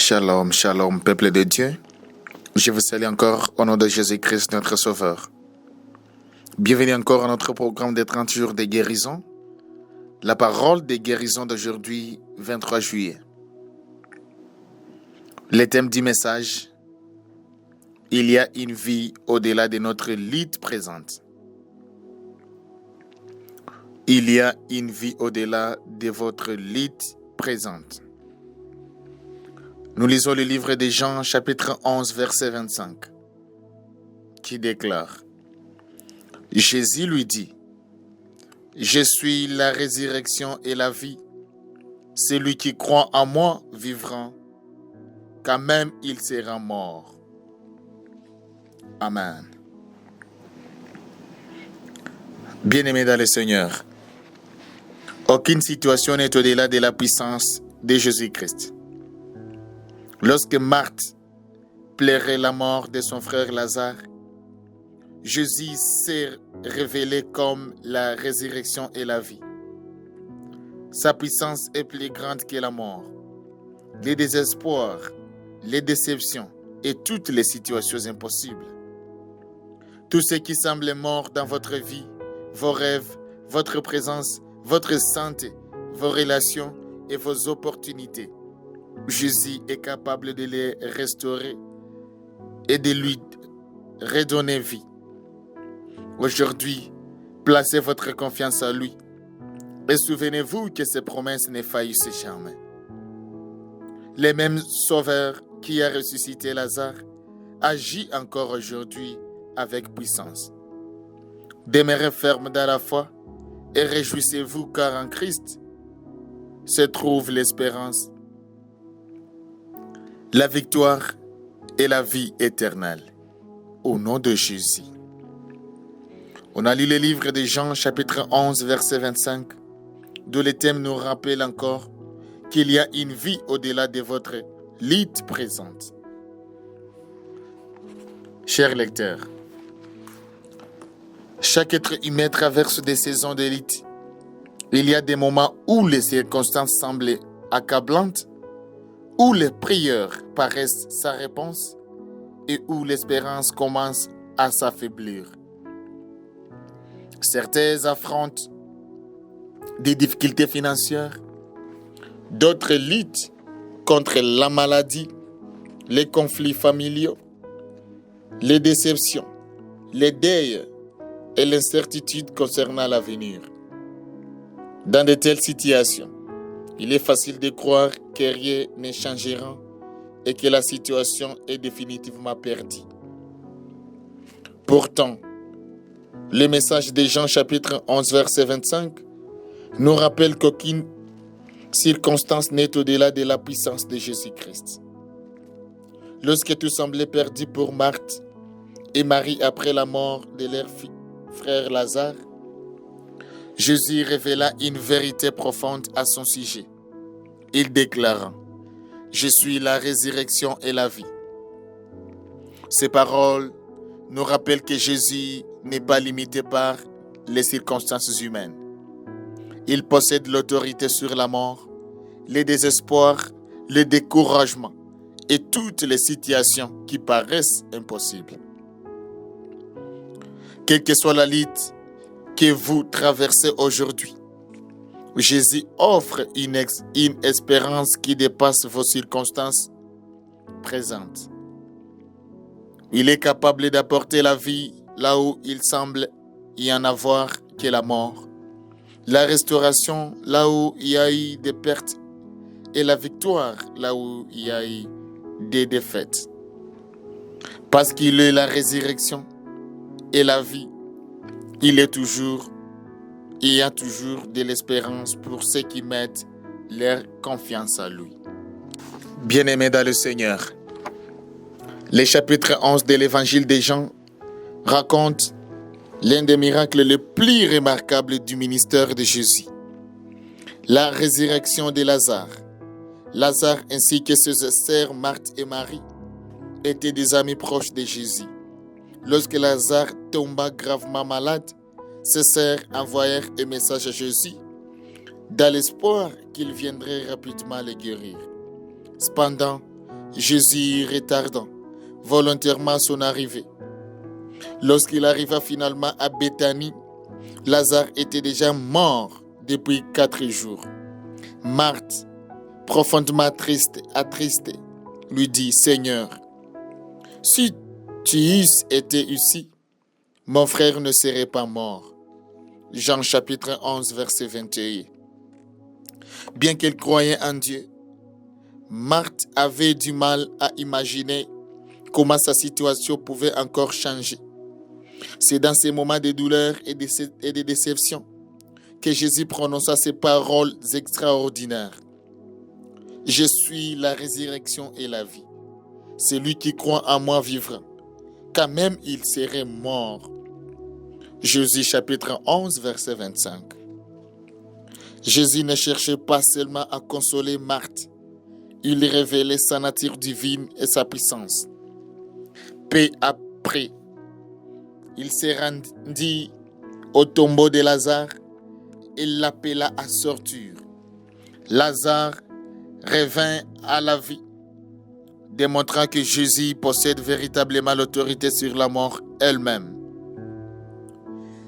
Shalom, shalom, peuple de Dieu. Je vous salue encore au nom de Jésus-Christ, notre Sauveur. Bienvenue encore à notre programme des 30 jours de guérison. La parole de guérison d'aujourd'hui, 23 juillet. Le thème du message, il y a une vie au-delà de notre lutte présente. Il y a une vie au-delà de votre lutte présente. Nous lisons le livre de Jean, chapitre 11, verset 25, qui déclare: Jésus lui dit, « Je suis la résurrection et la vie. Celui qui croit en moi vivra, quand même il sera mort. » Amen. Bien-aimés dans le Seigneur, aucune situation n'est au-delà de la puissance de Jésus-Christ. Lorsque Marthe pleurait la mort de son frère Lazare, Jésus s'est révélé comme la résurrection et la vie. Sa puissance est plus grande que la mort, les désespoirs, les déceptions et toutes les situations impossibles. Tout ce qui semble mort dans votre vie, vos rêves, votre présence, votre santé, vos relations et vos opportunités, Jésus est capable de les restaurer et de lui redonner vie. Aujourd'hui, placez votre confiance en lui et souvenez-vous que ses promesses ne faillissent jamais. Le même Sauveur qui a ressuscité Lazare agit encore aujourd'hui avec puissance. Demeurez ferme dans la foi et réjouissez-vous car en Christ se trouve l'espérance, la victoire et la vie éternelle. Au nom de Jésus. On a lu le livre de Jean, chapitre 11, verset 25, d'où le thème nous rappelle encore qu'il y a une vie au-delà de votre lutte présente. Chers lecteurs, chaque être humain traverse des saisons de lutte. Il y a des moments où les circonstances semblent accablantes, où les prières paraissent sans réponse et où l'espérance commence à s'affaiblir. Certains affrontent des difficultés financières, d'autres luttent contre la maladie, les conflits familiaux, les déceptions, les deuils et l'incertitude concernant l'avenir. Dans de telles situations, il est facile de croire que rien ne changera et que la situation est définitivement perdue. Pourtant, le message de Jean chapitre 11 verset 25 nous rappelle qu'aucune circonstance n'est au-delà de la puissance de Jésus-Christ. Lorsque tout semblait perdu pour Marthe et Marie après la mort de leur frère Lazare, Jésus révéla une vérité profonde à son sujet. Il déclara: « Je suis la résurrection et la vie. » Ces paroles nous rappellent que Jésus n'est pas limité par les circonstances humaines. Il possède l'autorité sur la mort, les désespoirs, le découragement et toutes les situations qui paraissent impossibles. Quelle que soit la lutte que vous traversez aujourd'hui, Jésus offre une espérance qui dépasse vos circonstances présentes. Il est capable d'apporter la vie là où il semble y en avoir que la mort, la restauration là où il y a eu des pertes et la victoire là où il y a eu des défaites. Parce qu'il est la résurrection et la vie, il y a toujours de l'espérance pour ceux qui mettent leur confiance en lui. Bien-aimés dans le Seigneur, le chapitre 11 de l'évangile de Jean raconte l'un des miracles les plus remarquables du ministère de Jésus. La résurrection de Lazare. Lazare ainsi que ses sœurs Marthe et Marie étaient des amis proches de Jésus. Lorsque Lazare tomba gravement malade, ses sœurs envoyèrent un message à Jésus dans l'espoir qu'il viendrait rapidement le guérir. Cependant, Jésus retardant volontairement son arrivée. Lorsqu'il arriva finalement à Béthanie, Lazare était déjà mort depuis 4 jours. Marthe, profondément attristée, lui dit, « Seigneur, si tu eusses été ici, mon frère ne serait pas mort. » Jean chapitre 11, verset 21. Bien qu'elle croyait en Dieu, Marthe avait du mal à imaginer comment sa situation pouvait encore changer. C'est dans ces moments de douleur et de déception que Jésus prononça ces paroles extraordinaires. « Je suis la résurrection et la vie. Celui qui croit en moi vivra, quand même il serait mort. » Jésus chapitre 11, verset 25. Jésus ne cherchait pas seulement à consoler Marthe, il révélait sa nature divine et sa puissance. Peu après, il se rendit au tombeau de Lazare et l'appela à sortir. Lazare revint à la vie, démontrant que Jésus possède véritablement l'autorité sur la mort elle-même.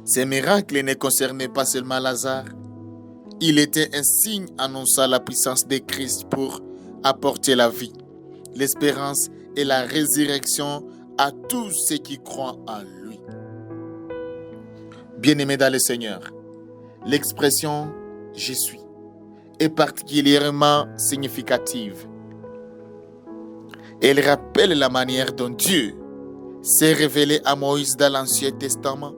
Ces miracles ne concernaient pas seulement Lazare, il était un signe annonçant la puissance de Christ pour apporter la vie, l'espérance et la résurrection à tous ceux qui croient en lui. Bien-aimés dans le Seigneur, l'expression « Je suis » est particulièrement significative. Elle rappelle la manière dont Dieu s'est révélé à Moïse dans l'Ancien Testament.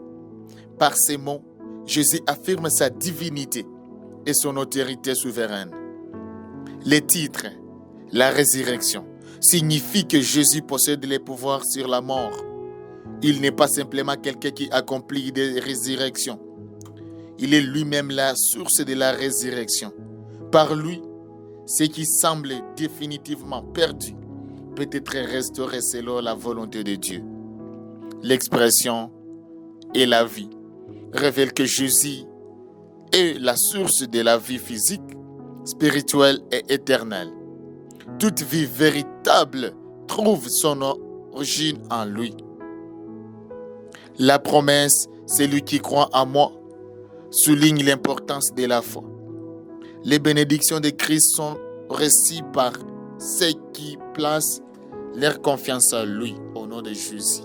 Par ces mots, Jésus affirme sa divinité et son autorité souveraine. Le titre « La résurrection » signifie que Jésus possède les pouvoirs sur la mort. Il n'est pas simplement quelqu'un qui accomplit des résurrections. Il est lui-même la source de la résurrection. Par lui, ce qui semble définitivement perdu peut être restauré selon la volonté de Dieu. L'expression « et la vie » révèle que Jésus est la source de la vie physique, spirituelle et éternelle. Toute vie véritable trouve son origine en lui. La promesse « Celui qui croit en moi » souligne l'importance de la foi. Les bénédictions de Christ sont reçues par ceux qui placent leur confiance en lui, au nom de Jésus.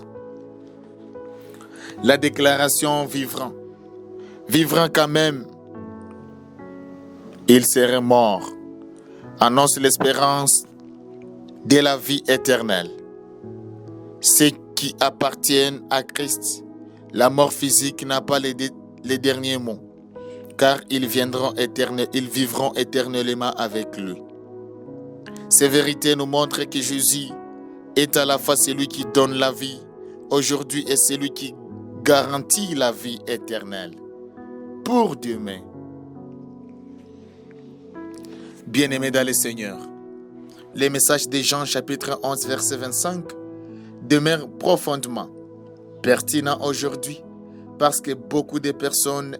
La déclaration vivant quand même, il serait mort, annonce l'espérance de la vie éternelle. Ceux qui appartiennent à Christ, la mort physique n'a pas les derniers mots, car ils vivront éternellement avec lui. Ces vérités nous montrent que Jésus est à la fois celui qui donne la vie aujourd'hui et celui qui garantit la vie éternelle pour demain. Bien-aimés dans le Seigneur, les messages de Jean chapitre 11 verset 25 demeurent profondément pertinents aujourd'hui parce que beaucoup de personnes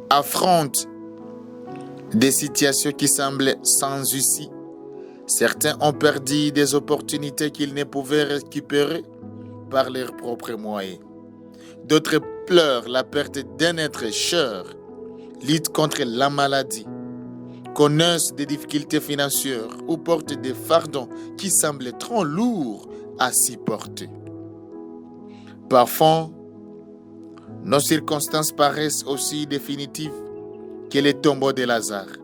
affrontent des situations qui semblent sans issue. Certains ont perdu des opportunités qu'ils ne pouvaient récupérer par leurs propres moyens. D'autres pleurent la perte d'un être cher, luttent contre la maladie, connaissent des difficultés financières ou portent des fardons qui semblent trop lourds à supporter. Parfois, nos circonstances paraissent aussi définitives que le tombeau de Lazare.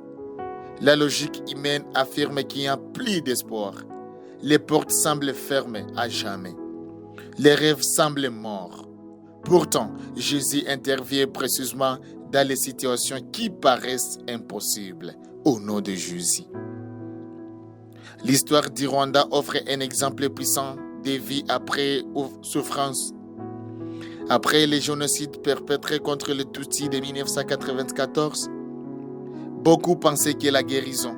La logique humaine affirme qu'il n'y a plus d'espoir. Les portes semblent fermées à jamais. Les rêves semblent morts. Pourtant, Jésus intervient précisément dans les situations qui paraissent impossibles, au nom de Jésus. L'histoire du Rwanda offre un exemple puissant de vie après souffrance. Après les génocides perpétrés contre les Tutsis de 1994, beaucoup pensaient que la guérison,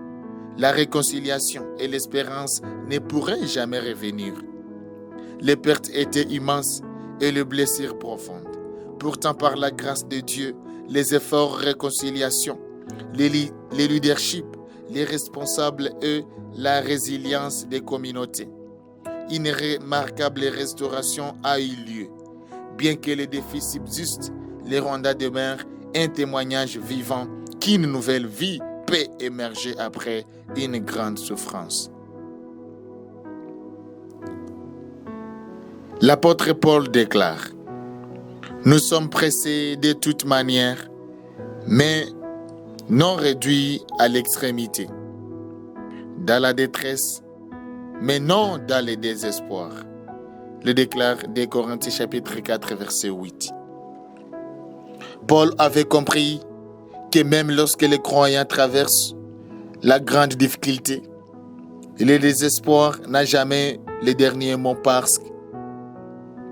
la réconciliation et l'espérance ne pourraient jamais revenir. Les pertes étaient immenses et les blessures profondes. Pourtant, par la grâce de Dieu, les efforts de réconciliation, les leaderships, les responsables et la résilience des communautés. Une remarquable restauration a eu lieu. Bien que les défis subsistent, les Rwandais demeurent un témoignage vivant qu'une nouvelle vie peut émerger après une grande souffrance. L'apôtre Paul déclare: « Nous sommes pressés de toute manière, mais non réduits à l'extrémité. Dans la détresse, mais non dans le désespoir. » Le déclare 2 Corinthiens chapitre 4, verset 8. Paul avait compris que même lorsque les croyants traversent la grande difficulté, le désespoir n'a jamais le dernier mot parce que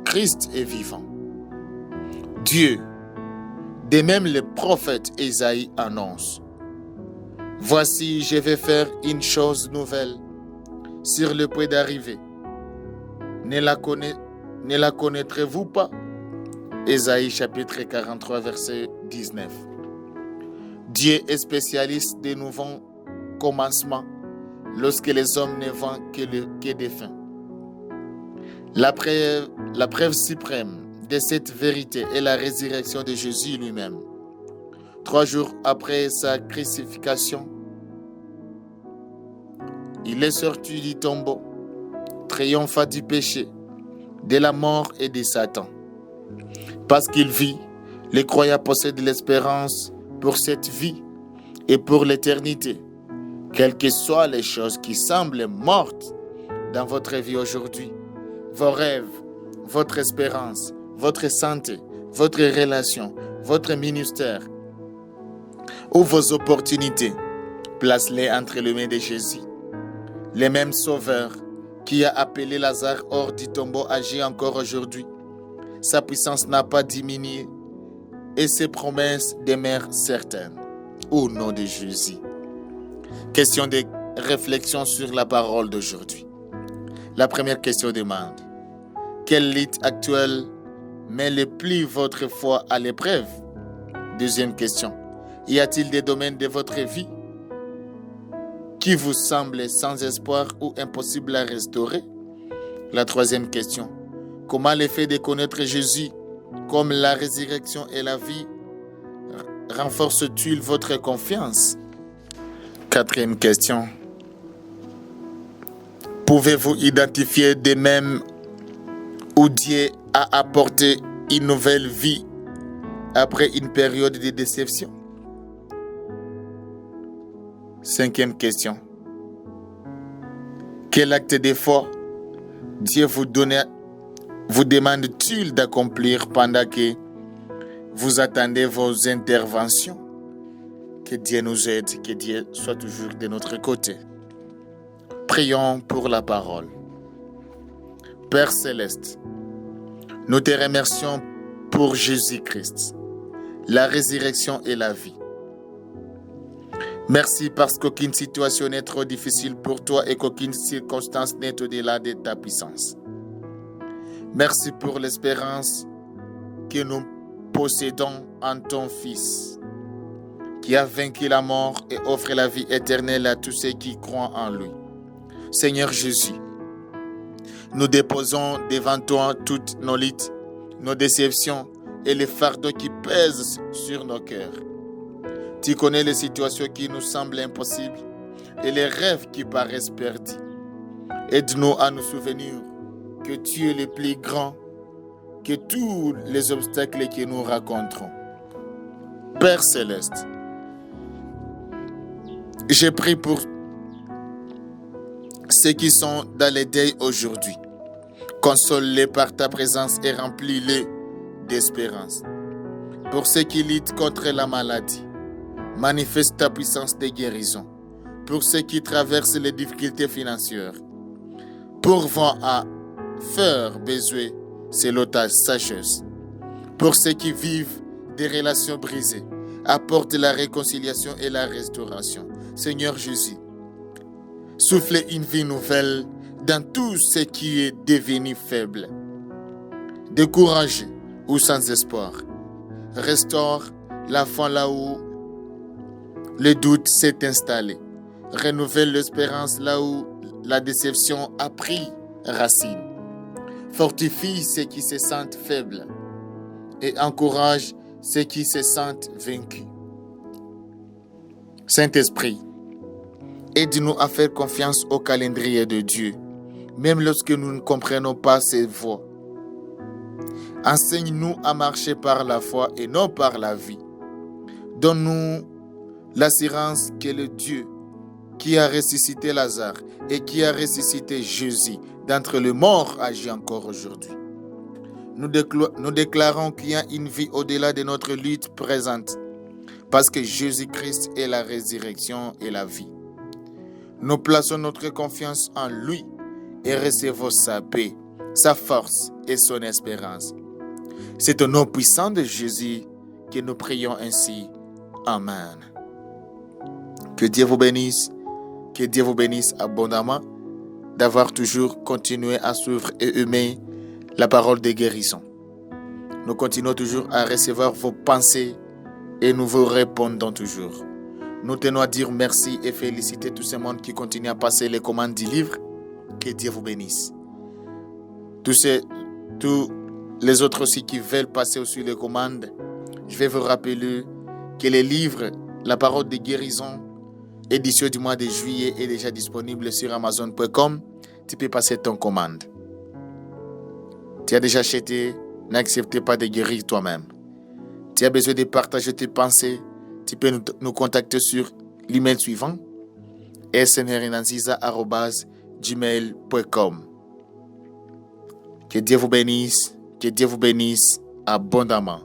Christ est vivant. Dieu, de même le prophète Ésaïe annonce: « Voici, je vais faire une chose nouvelle sur le point d'arriver. Ne la connaîtrez-vous pas ?» Ésaïe chapitre 43, verset 19. Dieu est spécialiste des nouveaux commencements lorsque les hommes ne vont que des fins. La preuve suprême de cette vérité est la résurrection de Jésus lui-même. 3 jours après sa crucifixion, il est sorti du tombeau, triomphant du péché, de la mort et de Satan. Parce qu'il vit, les croyants possèdent l'espérance pour cette vie et pour l'éternité. Quelles que soient les choses qui semblent mortes dans votre vie aujourd'hui, vos rêves, votre espérance, votre santé, votre relation, votre ministère ou vos opportunités, place-les entre les mains de Jésus. Le même Sauveur qui a appelé Lazare hors du tombeau agit encore aujourd'hui. Sa puissance n'a pas diminué et ses promesses demeurent certaines. Au nom de Jésus. Question de réflexion sur la parole d'aujourd'hui. La première question demande: quelle lutte actuelle met le plus votre foi à l'épreuve? Deuxième question: y a-t-il des domaines de votre vie qui vous semblent sans espoir ou impossibles à restaurer? La troisième question: comment le fait de connaître Jésus comme la résurrection et la vie renforce-t-il votre confiance? Quatrième question: pouvez-vous identifier des mêmes où Dieu a apporté une nouvelle vie après une période de déception? Cinquième question: quel acte de foi Dieu vous demande-t-il d'accomplir pendant que vous attendez vos interventions? Que Dieu nous aide, que Dieu soit toujours de notre côté. Prions pour la parole. Père Céleste, nous te remercions pour Jésus-Christ, la résurrection et la vie. Merci parce qu'aucune situation n'est trop difficile pour toi et qu'aucune circonstance n'est au-delà de ta puissance. Merci pour l'espérance que nous possédons en ton Fils, qui a vaincu la mort et offre la vie éternelle à tous ceux qui croient en lui. Seigneur Jésus, nous déposons devant toi toutes nos luttes, nos déceptions et les fardeaux qui pèsent sur nos cœurs. Tu connais les situations qui nous semblent impossibles et les rêves qui paraissent perdus. Aide-nous à nous souvenir que tu es le plus grand que tous les obstacles que nous rencontrons. Père Céleste, je prie pour ceux qui sont dans les deuils aujourd'hui. Console-les par ta présence et remplis-les d'espérance. Pour ceux qui luttent contre la maladie, manifeste ta puissance de guérison. Pour ceux qui traversent les difficultés financières, pourvois à faire besoin selon ta sagesse. Pour ceux qui vivent des relations brisées, apporte la réconciliation et la restauration. Seigneur Jésus, souffle une vie nouvelle dans tout ce qui est devenu faible, découragé ou sans espoir. Restaure la foi là où le doute s'est installé renouvelle l'espérance là où la déception a pris racine. Fortifie ceux qui se sentent faibles et encourage ceux qui se sentent vaincus. Saint-Esprit, aide-nous à faire confiance au calendrier de Dieu, même lorsque nous ne comprenons pas ses voies. Enseigne-nous à marcher par la foi et non par la vie. Donne-nous l'assurance que le Dieu qui a ressuscité Lazare et qui a ressuscité Jésus d'entre les morts agit encore aujourd'hui. Nous déclarons qu'il y a une vie au-delà de notre lutte présente, parce que Jésus-Christ est la résurrection et la vie. Nous plaçons notre confiance en lui et recevons sa paix, sa force et son espérance. C'est au nom puissant de Jésus que nous prions ainsi. Amen. Que Dieu vous bénisse, que Dieu vous bénisse abondamment d'avoir toujours continué à suivre et aimer la parole de guérison. Nous continuons toujours à recevoir vos pensées et nous vous répondons toujours. Nous tenons à dire merci et féliciter tout ce monde qui continue à passer les commandes du livre. Que Dieu vous bénisse. Tous les autres aussi qui veulent passer aussi les commandes, je vais vous rappeler que le livre La parole de guérison, édition du mois de juillet, est déjà disponible sur Amazon.com. Tu peux passer ton commande. Tu as déjà acheté, n'accepte pas de guérir toi-même. Tu as besoin de partager tes pensées, tu peux nous contacter sur l'email suivant snrinanziza@gmail.com. Que Dieu vous bénisse abondamment.